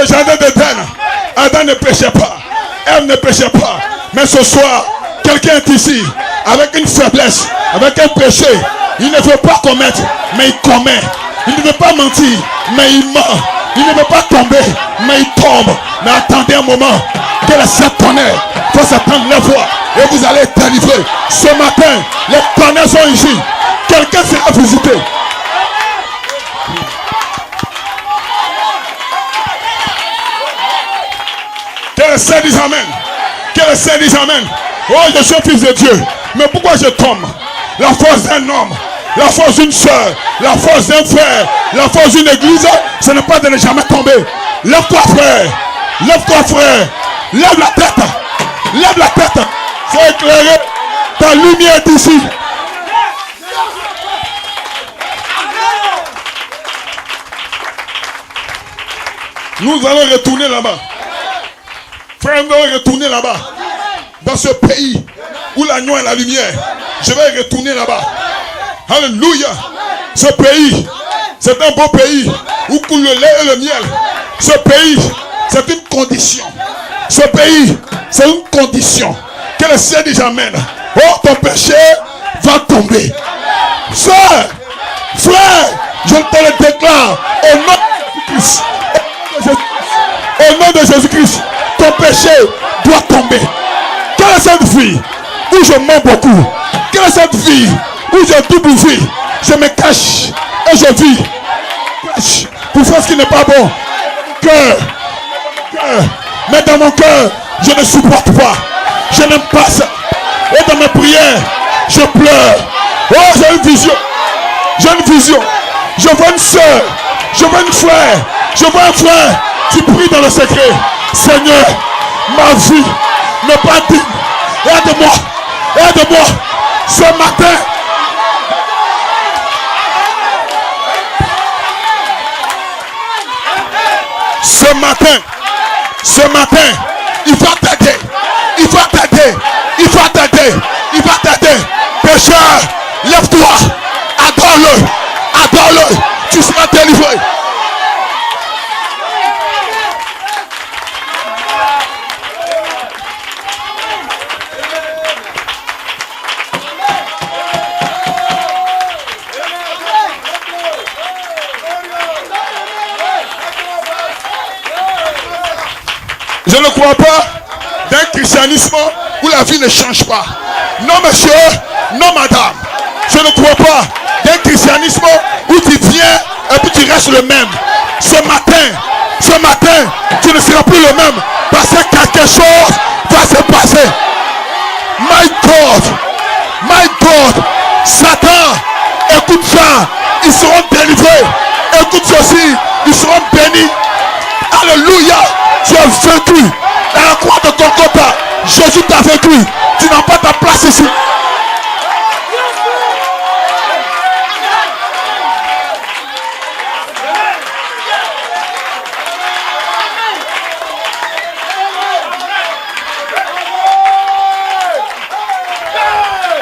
jardin d'Éden, Adam ne péchait pas, Ève ne péchait pas. Mais ce soir, quelqu'un est ici avec une faiblesse, avec un péché. Il ne veut pas commettre, mais il commet. Il ne veut pas mentir, mais il ment. Il ne veut pas tomber, mais il tombe. Mais attendez un moment, que le ciel tonnerre. Il faut s'attendre les voix et vous allez être délivrés. Ce matin, les tonnerres sont ici. Quelqu'un sera visité. Que le ciel dise amen. Que le ciel dise amen. Oh, je suis fils de Dieu. Mais pourquoi je tombe? La force d'un homme, la force d'une soeur, la force d'un frère, la force d'une église, ce n'est pas de ne jamais tomber. Lève-toi, frère. Lève-toi, frère. Lève la tête. Lève la tête. C'est éclairé. Ta lumière est ici. Nous allons retourner là-bas. Frère, nous allons retourner là-bas. Dans ce pays où l'agneau est la lumière. Je vais retourner là-bas. Alléluia. Ce pays, c'est un beau pays où coule le lait et le miel. Ce pays, c'est une condition. Ce pays, c'est une condition. Que le ciel dise amen. Oh, ton péché va tomber. Frère, frère, je te le déclare au nom de Jésus-Christ. Au nom de Jésus-Christ, ton péché doit tomber. Quelle est cette vie où je mens beaucoup? Quelle est cette vie où je double vie? Je me cache et je vis pour faire ce qui n'est pas bon. Cœur. Mais dans mon cœur, je ne supporte pas. Je n'aime pas ça. Et dans mes prières, je pleure. Oh, j'ai une vision. J'ai une vision. Je vois une soeur. Je vois une frère. Je vois un frère qui prie dans le secret. Seigneur, ma vie n'est pas digne. Aide-moi. Aide-moi. Ce matin. Ce matin, il va t'aider. Il va t'aider. Il va t'aider. Il va t'aider. Pécheur, lève-toi. Adore-le. Adore-le. Tu seras délivré. Je ne crois pas d'un christianisme où la vie ne change pas. Non monsieur, non madame. Je ne crois pas d'un christianisme où tu viens et puis tu restes le même. Ce matin, tu ne seras plus le même parce que quelque chose va se passer. My God, Satan, écoute ça, ils seront délivrés. Écoute ceci, ils seront bénis. Alléluia. Tu as vaincu. À la croix de Golgotha, Jésus t'a vaincu. Tu n'as pas ta place ici.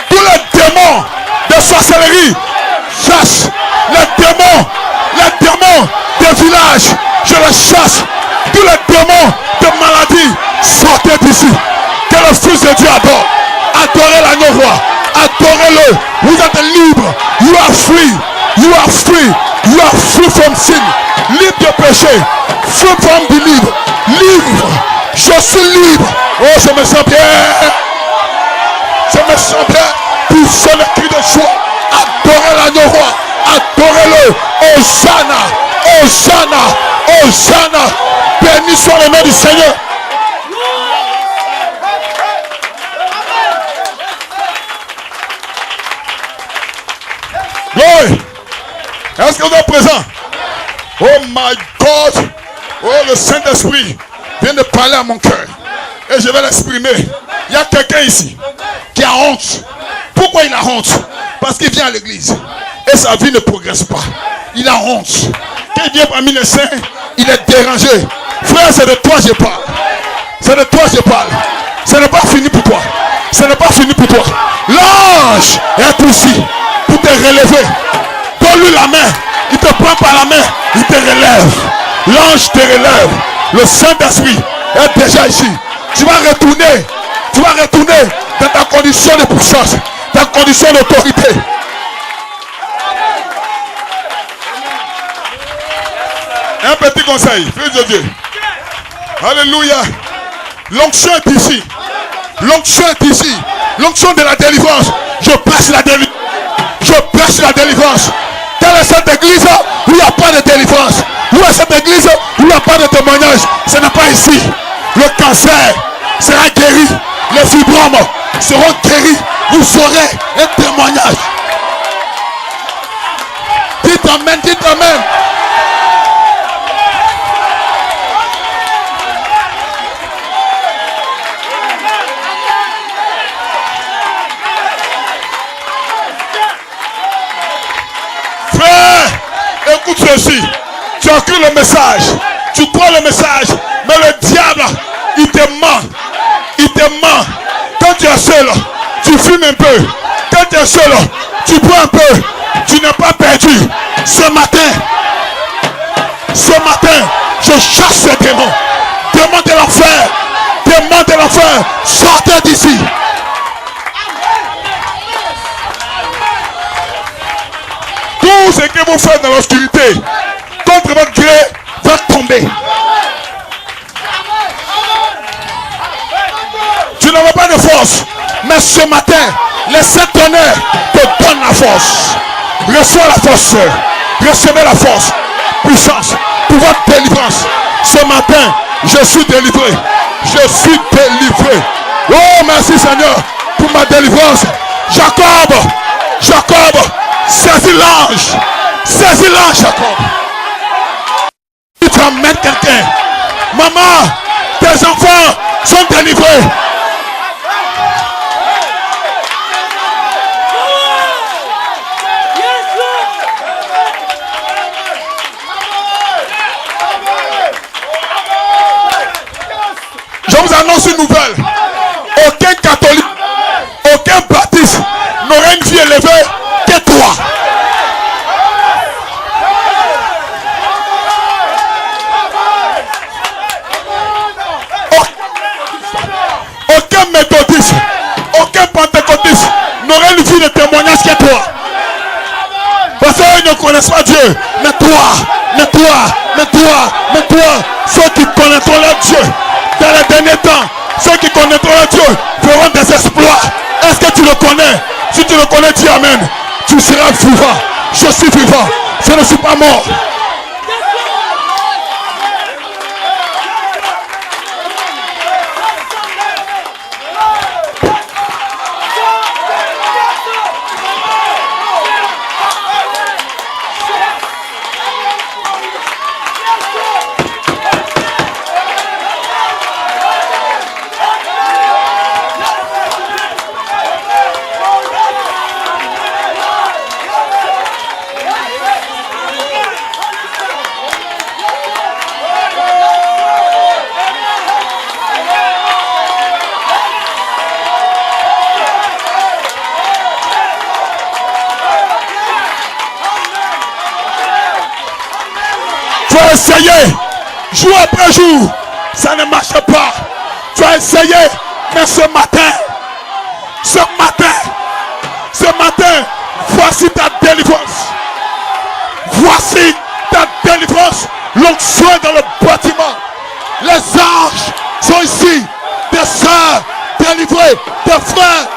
Tous les démons de sorcellerie chassent. Les démons des villages, je les chasse. Tous les démons de maladie, sortez d'ici. Que le Fils de Dieu adore. Adorez l'agneau roi. Adorez-le. Vous êtes libre. You are free. You are free. You are free from sin. Libre de péché. Free from belief. Libre. Je suis libre. Oh, je me sens bien. Je me sens bien. Poussez le cri de joie. Adorez l'agneau roi. Adorez-le. Hosanna. Hosanna. Hosanna. Béni soit le nom du Seigneur. Glory. Est-ce que vous êtes présent? Oh my God. Oh, le Saint-Esprit vient de parler à mon cœur. Et je vais l'exprimer. Il y a quelqu'un ici qui a honte. Pourquoi il a honte? Parce qu'il vient à l'église. Et sa vie ne progresse pas. Il a honte. Quand il vient parmi les saints, il est dérangé. Frère, c'est de toi je parle. C'est de toi je parle. Ce n'est pas fini pour toi. Ce n'est pas fini pour toi. L'ange est ici pour te relever. Donne-lui la main. Il te prend par la main. Il te relève. L'ange te relève. Le Saint-Esprit est déjà ici. Tu vas retourner dans ta condition de puissance, ta condition d'autorité. Un petit conseil, fils de Dieu. Alléluia. L'onction est ici. L'onction est ici. L'onction de la délivrance. Je prêche la délivrance. Je prêche la délivrance. Quelle est cette église où il n'y a pas de délivrance? Où est cette église où il n'y a pas de témoignage? Ce n'est pas ici. Le cancer sera guéri. Les fibromes seront guéris. Vous saurez un témoignage. Dites amen, dites amen. Frère, écoute ceci. Tu as cru le message. Tu crois le message. Mais le diable, il te ment. Il te ment. Quand tu es seul, tu fumes un peu. Quand tu es seul, tu bois un peu. Tu n'es pas perdu. Ce matin, je chasse ces démons. Démons de l'enfer. Démons de l'enfer. Sortez d'ici. Tout ce que vous faites dans l'obscurité, contre votre gré, va tomber. Tu n'avais pas de force. Mais ce matin, les Saint-Tonnerre te donnent la force. Reçois la force. Recevez la force. Puissance. Pour votre délivrance. Ce matin, je suis délivré. Je suis délivré. Oh, merci Seigneur pour ma délivrance. Jacob, saisis l'ange. Saisis l'ange, Jacob. Tu emmènes quelqu'un. Maman, tes enfants sont délivrés. Je vous annonce une nouvelle. Aucun catholique, aucun baptiste n'aura une vie élevée que toi. Aucun méthodiste, aucun pentecôtiste n'aura une vie de témoignage que toi. Parce qu'ils ne connaissent pas Dieu. Mais toi, ceux qui connaîtront leur Dieu dans les derniers temps, ceux qui connaîtront leur Dieu feront des exploits. Est-ce que tu le connais? Si tu le connais, dis amen. Tu seras vivant. Je suis vivant. Je ne suis pas mort. Tu as essayé, jour après jour, ça ne marche pas. Tu as essayé, mais ce matin, voici ta délivrance. Voici ta délivrance. L'onction est dans le bâtiment. Les anges sont ici. Des sœurs délivrées, des frères.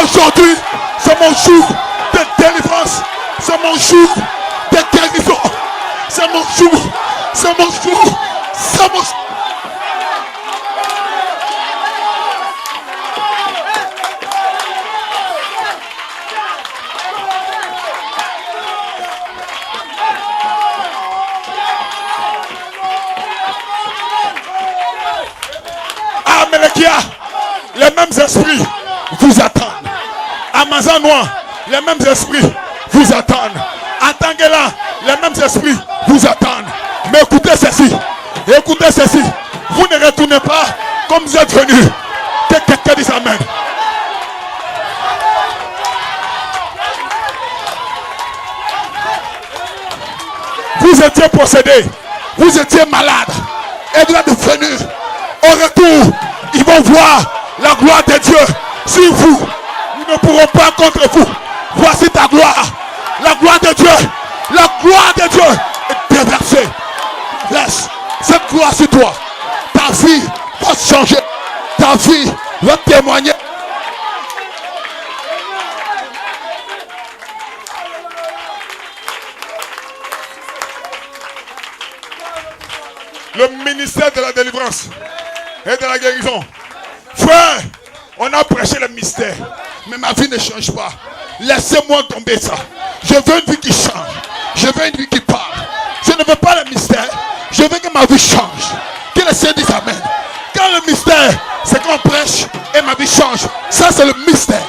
Aujourd'hui, c'est mon jour de délivrance. C'est mon jour de guérison. C'est mon jour. C'est mon jour. C'est mon jour. À Melekia, les mêmes esprits vous attendent. À Mazanois, les mêmes esprits vous attendent. À Tangela, les mêmes esprits vous attendent. Mais écoutez ceci. Vous ne retournez pas comme vous êtes venus. Que quelqu'un dise amen. Vous étiez possédé. Vous étiez malade. et doit devenir. Au retour, ils vont voir la gloire de Dieu. Si vous, nous ne pourrons pas contre vous. Voici ta gloire. La gloire de Dieu. La gloire de Dieu est déversée. Laisse cette gloire sur toi. Ta vie va changer. Ta vie va témoigner. Le ministère de la délivrance et de la guérison. Frère, on a prêché le mystère, mais ma vie ne change pas. Laissez-moi tomber ça. Je veux une vie qui change. Je veux une vie qui parle. Je ne veux pas le mystère. Je veux que ma vie change. Que le Seigneur dise Amen. Quand le mystère, c'est qu'on prêche et ma vie change. Ça, c'est le mystère.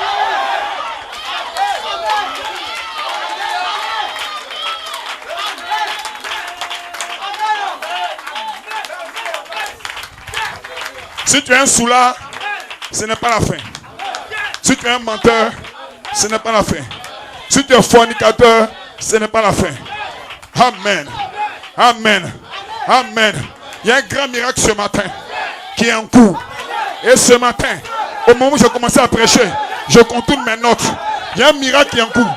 Si tu es un soulard, ce n'est pas la fin. Si tu es un menteur, ce n'est pas la fin. Si tu es fornicateur, ce n'est pas la fin. Amen. Amen. Amen. Il y a un grand miracle ce matin qui est en cours. Et ce matin, au moment où j'ai commencé à prêcher, je contourne mes notes. Il y a un miracle qui est en cours.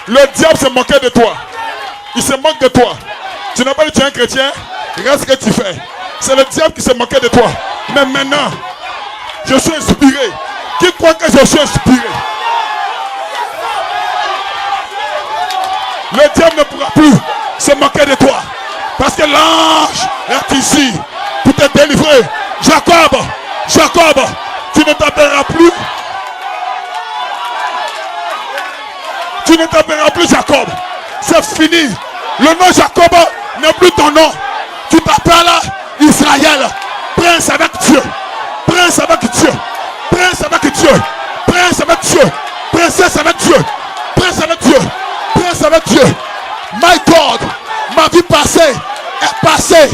Le diable se moquait de toi. Il se moque de toi. Tu n'as pas dit que tu es un chrétien, regarde ce que tu fais. C'est le diable qui se moquait de toi. Mais maintenant, je suis inspiré. Qui croit que je suis inspiré? Le diable ne pourra plus se moquer de toi. Parce que l'ange est ici pour te délivrer. Jacob, Jacob, tu ne t'appelleras plus. Tu ne t'appelleras plus Jacob. C'est fini. Le nom Jacob n'est plus ton nom. Tu t'appelles Israël. Prince avec Dieu. Prince avec Dieu. Prince avec Dieu. Prince avec Dieu. Princesse avec Dieu. Prince avec Dieu. Prince avec Dieu. My God. Ma vie passée est passée.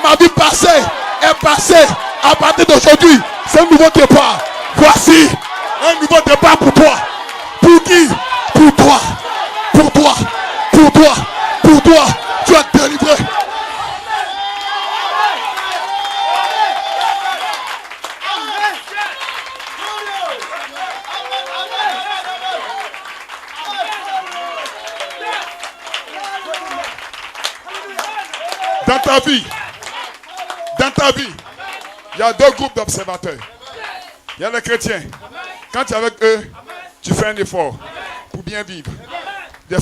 Ma vie passée est passée. À partir d'aujourd'hui, c'est un nouveau départ. Voici un nouveau départ pour toi. Pour qui? Pour toi. Pour toi. Pour toi. Pour toi. Tu es délivré. Dans ta vie, il y a deux groupes d'observateurs. Il y a les chrétiens. Quand tu es avec eux, tu fais un effort pour bien vivre. Des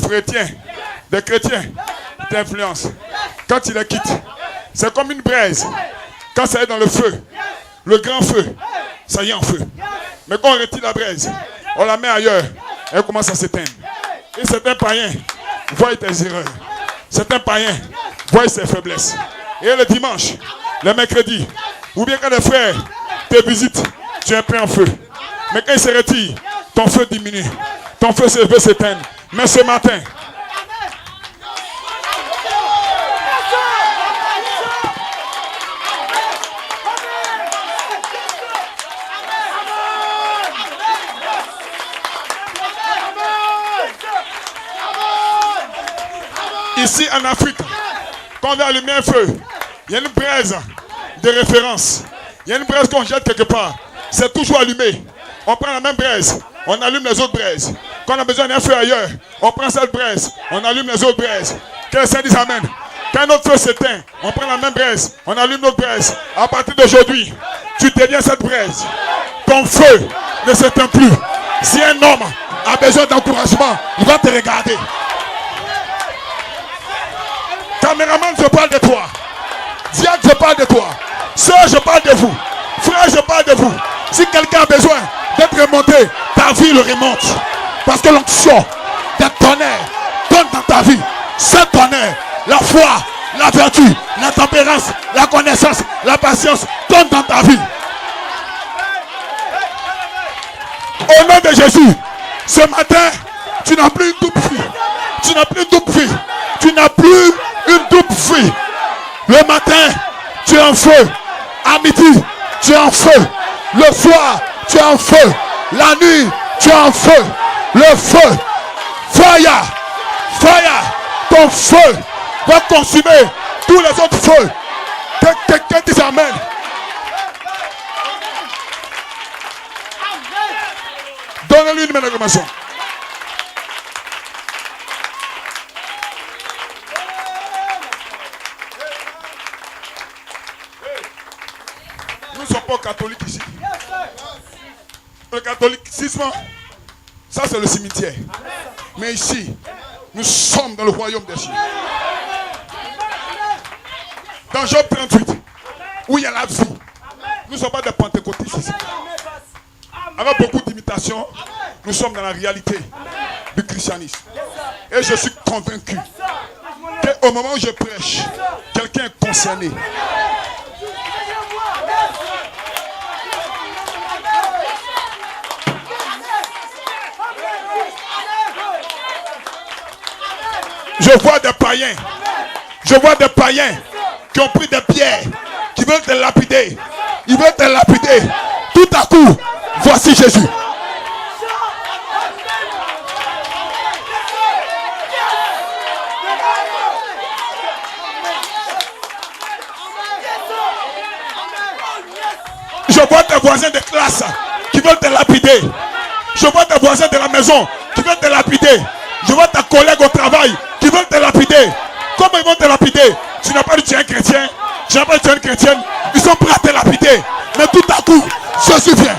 chrétiens qui t'influencent. Quand tu les quittes, c'est comme une braise. Quand ça est dans le feu, le grand feu, ça y est en feu. Mais quand on retire la braise, on la met ailleurs, elle commence à s'éteindre. Et certains païens voient tes erreurs. Certains païens voient ses faiblesses. Et le dimanche, le mercredi, ou bien quand les frères te visitent, tu es pris en feu. Mais quand ils se retirent, ton feu diminue. Ton feu veut s'éteindre. Mais ce matin, ici en Afrique, quand on veut allumer un feu, il y a une braise de référence. Il y a une braise qu'on jette quelque part. C'est toujours allumé. On prend la même braise, on allume les autres braises. Quand on a besoin d'un feu ailleurs, on prend cette braise, on allume les autres braises. Que le Seigneur dise Amen. Quand notre feu s'éteint, on prend la même braise, on allume notre braise. À partir d'aujourd'hui, tu deviens cette braise. Ton feu ne s'éteint plus. Si un homme a besoin d'encouragement, il va te regarder. Caméraman, je parle de toi. Diacre, je parle de toi. Sœur, je parle de vous. Frère, je parle de vous. Si quelqu'un a besoin d'être remonté, ta vie le remonte. Parce que l'onction des tonnerres donne dans ta vie ce tonnerre, la foi, la vertu, la tempérance, la connaissance, la patience donne dans ta vie. Au nom de Jésus, ce matin, tu n'as plus une double vie. Tu n'as plus une double vie. Tu n'as plus une double vie. Le matin, tu es en feu. À midi, tu es en feu. Le soir, tu es en feu. La nuit, tu es en feu. Le feu. Fire. Fire. Ton Ton feu va consumer tous les autres feux. Que quelqu'un dise amen. Donnez-lui une main d'acclamation. Nous ne sommes pas catholiques ici. Le catholicisme, ça c'est le cimetière. Mais ici, nous sommes dans le royaume des cieux. Dans Job 38, où il y a la vie, nous ne sommes pas des pentecôtistes ici. Avec beaucoup d'imitations, nous sommes dans la réalité du christianisme. Et je suis convaincu qu'au moment où je prêche, quelqu'un est concerné. Je vois des païens. Je vois des païens qui ont pris des pierres, qui veulent te lapider. Ils veulent te lapider. Tout à coup, voici Jésus. Je vois tes voisins de classe qui veulent te lapider. Je vois tes voisins de la maison qui veulent te lapider. Je vois tes collègues au travail qui veulent te lapider. Comment ils vont te lapider? Tu n'as pas dit tu es un chrétien. Tu n'as pas dit tu es une chrétienne. Ils sont prêts à te lapider. Mais tout à coup, Jésus vient.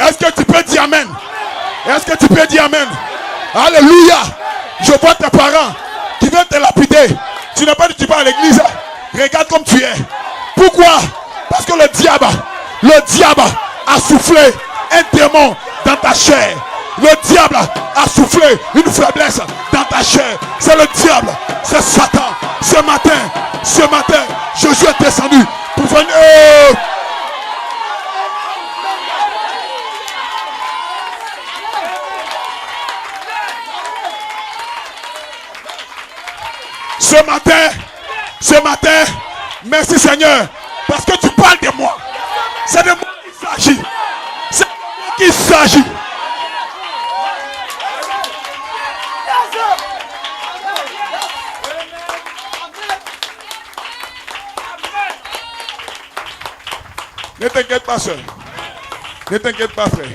Est-ce que tu peux dire amen? Est-ce que tu peux dire amen? Alléluia. Je vois tes parents qui veulent te lapider. Tu n'as pas dit tu vas à l'église. Regarde comme tu es. Pourquoi? Parce que le diable a soufflé un démon dans ta chair. Le diable a soufflé une faiblesse dans ta chair. C'est le diable, c'est Satan. Ce matin, Jésus est descendu pour venir. Ce matin, merci Seigneur, parce que tu parles de moi. C'est de moi qu'il s'agit. C'est de moi qu'il s'agit. Ne t'inquiète pas, soeur. Ne t'inquiète pas, frère.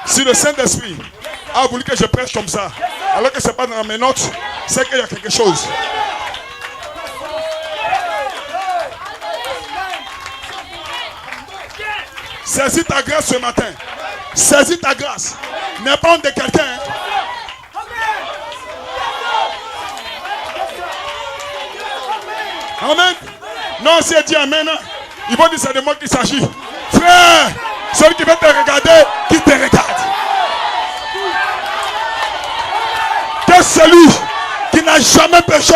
Si le Saint-Esprit a voulu que je prêche comme ça, alors que ce n'est pas dans mes notes, c'est qu'il y a quelque chose. Saisis ta grâce ce matin. Saisis ta grâce. N'aie pas honte de quelqu'un. Amen. Non, si elle dit amen, ils vont dire c'est de moi qu'il s'agit. Frère, celui qui veut te regarder, qui te regarde. Que celui qui n'a jamais péché,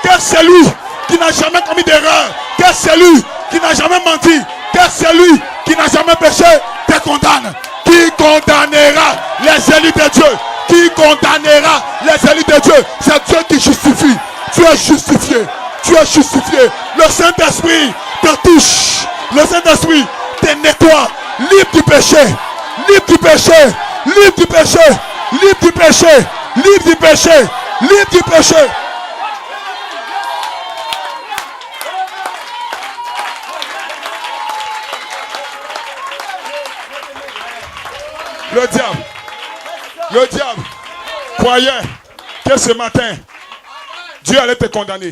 que celui qui n'a jamais commis d'erreur, que celui qui n'a jamais menti, que celui qui n'a jamais péché te condamne. Qui condamnera les élus de Dieu? Qui condamnera les élus de Dieu? C'est Dieu qui justifie. Tu es justifié. Tu es justifié. Le Saint-Esprit te touche. Le Saint-Esprit te nettoie. Libre du péché. Libre du péché. Libre du péché. Libre du péché. Libre du péché. Libre du péché. Le diable croyait que ce matin, Dieu allait te condamner.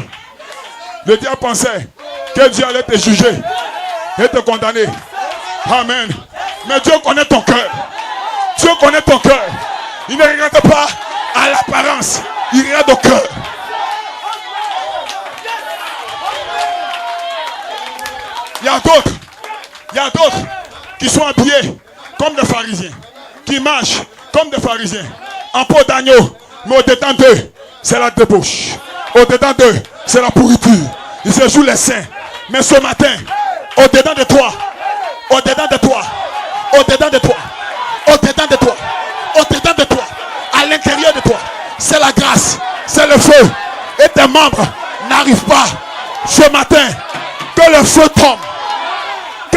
Le diable pensait que Dieu allait te juger et te condamner. Amen. Mais Dieu connaît ton cœur. Dieu connaît ton cœur. Il ne regarde pas à l'apparence, il regarde au cœur. Il y a d'autres qui sont habillés comme des pharisiens, qui marchent comme des pharisiens, en peau d'agneau, mais au-dedans d'eux, c'est la débauche. Au-dedans d'eux, c'est la pourriture. Ils se jouent les saints. Mais ce matin, au-dedans de toi, au-dedans de toi, au-dedans de toi, au-dedans de toi, au-dedans de toi, à l'intérieur de toi, c'est la grâce, c'est le feu. Et tes membres n'arrivent pas ce matin. Que le feu tombe.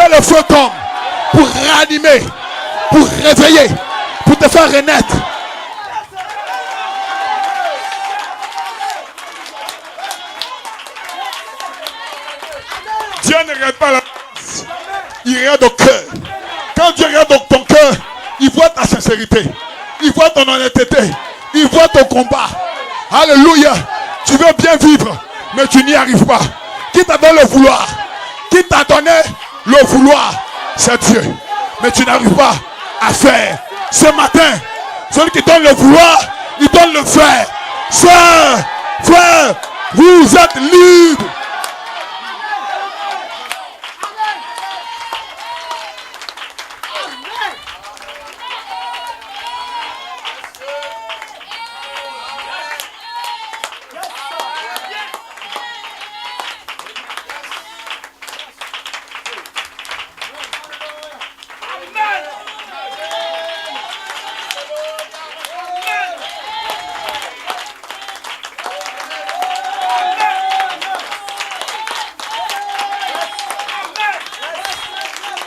Que le feu tombe pour réanimer, pour réveiller, pour te faire renaître. Dieu ne regarde pas la face, il regarde au cœur. Quand Dieu regarde dans ton cœur, il voit ta sincérité, il voit ton honnêteté, il voit ton combat. Alléluia. Tu veux bien vivre, mais tu n'y arrives pas. Qui t'a donné le vouloir? Qui t'a donné le vouloir? C'est Dieu. Mais tu n'arrives pas à faire. Ce matin, celui qui donne le vouloir, il donne le faire. Sœur, frère, vous êtes libres.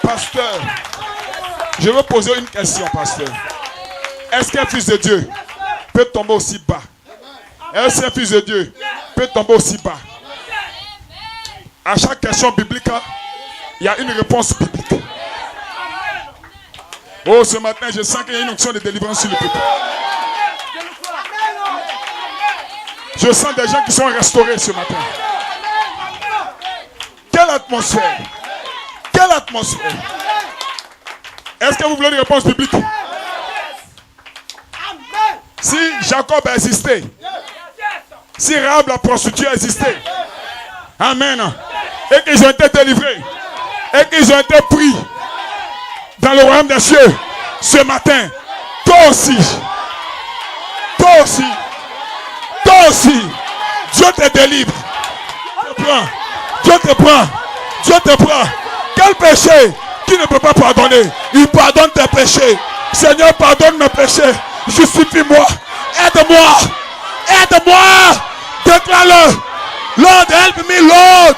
Pasteur, je veux poser une question, pasteur. Est-ce qu'un fils de Dieu peut tomber aussi bas? Est-ce qu'un fils de Dieu peut tomber aussi bas? À chaque question biblique, il y a une réponse biblique. Oh, ce matin, je sens qu'il y a une onction de délivrance sur le peuple. Je sens des gens qui sont restaurés ce matin. Quelle atmosphère! Quelle atmosphère! Est-ce que vous voulez une réponse biblique? Si Jacob a existé, si Rahab la prostituée a existé, amen, et qu'ils ont été délivrés, et qu'ils ont été pris dans le royaume des cieux, ce matin, toi aussi, Dieu te délivre. Dieu te prend. Quel péché qui ne peut pas pardonner? Il pardonne tes péchés. Seigneur, pardonne mes péchés. Justifie-moi. Aide-moi. Déclare-le. Lord, help me, Lord.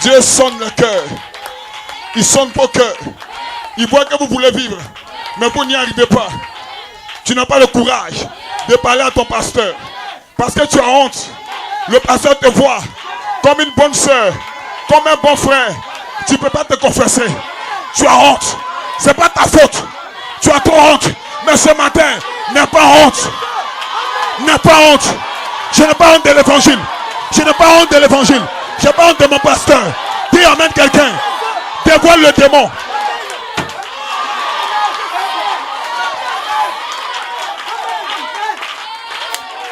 Dieu sonne le cœur. Il sonne vos cœurs. Il voit que vous voulez vivre, mais vous n'y arrivez pas. Tu n'as pas le courage de parler à ton pasteur parce que tu as honte. Le pasteur te voit comme une bonne soeur, comme un bon frère. Tu ne peux pas te confesser. Tu as honte. Ce n'est pas ta faute. Tu as trop honte. Mais ce matin, n'aie pas honte. N'aie pas honte. Je n'ai pas honte de l'évangile. Je n'ai pas honte de l'évangile. Je n'ai pas honte de mon pasteur. Dis amène quelqu'un. Dévoile le démon.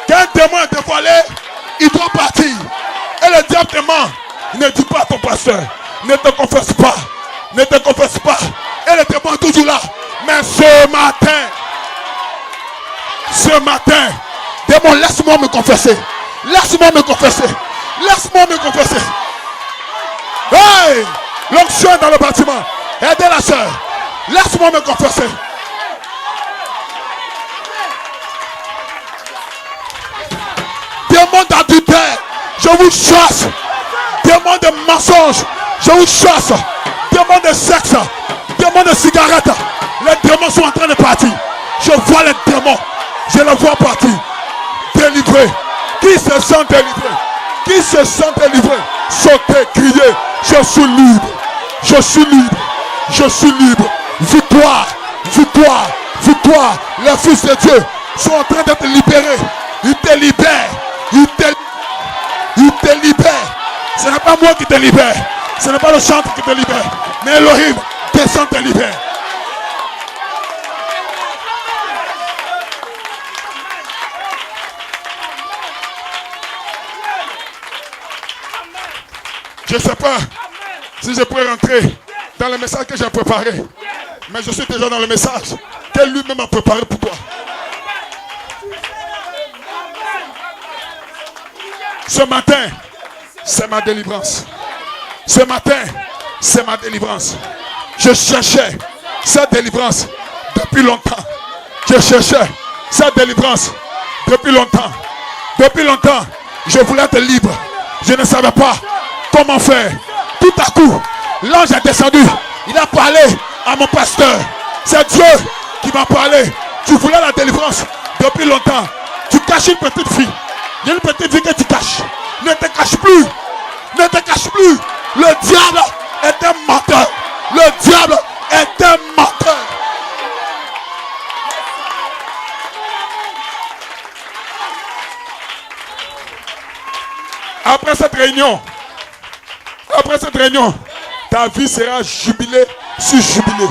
Quand un démon est dévoilé, il doit partir. Et le diable te ment. Ne dis pas à ton pasteur. Ne te confesse pas. Ne te confesse pas. Et le démon est toujours là. Mais ce matin, démon, laisse-moi me confesser. Laisse-moi me confesser. Hey! L'onction est dans le bâtiment. Aidez la soeur. Laisse-moi me confesser. Démon d'adultère, je vous chasse. Démon de mensonge, je vous chasse. Démon de sexe, démon de cigarette. Les démons sont en train de partir. Je vois les démons. Je les vois partir. Délivrés. Qui se sent délivré? Qui se sent délivré? Sautez, criez. Je suis libre. Je suis libre. Je suis libre. Victoire. Victoire. Victoire. Les fils de Dieu sont en train d'être libérés. Ils te libèrent. Il te libère. Ce n'est pas moi qui te libère. Ce n'est pas le chanteur qui te libère. Mais Elohim descend te libère. Je ne sais pas si je pourrais rentrer dans le message que j'ai préparé. Mais je suis déjà dans le message que lui-même a préparé pour toi. Ce matin, c'est ma délivrance. Ce matin, c'est ma délivrance. Je cherchais cette délivrance depuis longtemps. Je cherchais cette délivrance depuis longtemps. Depuis longtemps, Je voulais être libre. Je ne savais pas comment faire. Tout à coup, l'ange est descendu. Il a parlé à mon pasteur. C'est Dieu qui m'a parlé. Tu voulais la délivrance depuis longtemps. Tu caches une petite fille. Il y a une petite fille que tu caches. Ne te cache plus. Ne te cache plus. Le diable est un menteur. Le diable est un menteur. Après cette réunion, ta vie sera jubilée sur jubilée.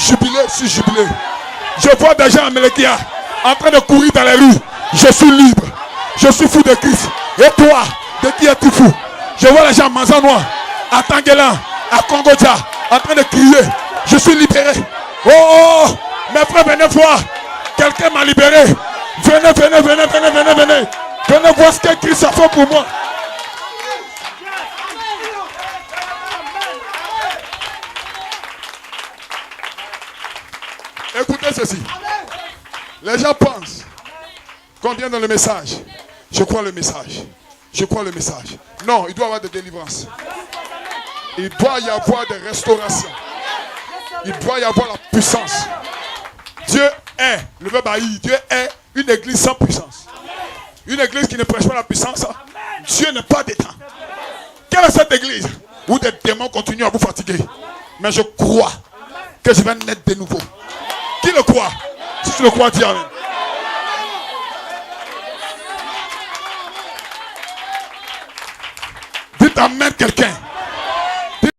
Jubilé sur jubilé. Je vois des gens à Melekia en train de courir dans les rues. Je suis libre. Je suis fou de Christ. Et toi, de qui es-tu fou? Je vois les gens à Manzanois, à Tanguelan, à Kongoja, en train de crier. Je suis libéré. Oh, oh, mes frères, venez voir. Quelqu'un m'a libéré. Venez, venez, venez, venez, venez, venez. Venez voir ce que Christ a fait pour moi. Écoutez ceci. Les gens pensent qu'on vient dans le message. Je crois le message. Je crois le message. Non, il doit y avoir de délivrance. Il doit y avoir de restauration. Il doit y avoir la puissance. Dieu est, le verbe haïr, Dieu est une église sans puissance. Une église qui ne prêche pas la puissance. Dieu n'est pas dedans. Quelle est cette église où des démons continuent à vous fatiguer? Mais je crois que je vais naître de nouveau. Qui le croit? Si tu le crois, dis amen. Dites amen quelqu'un.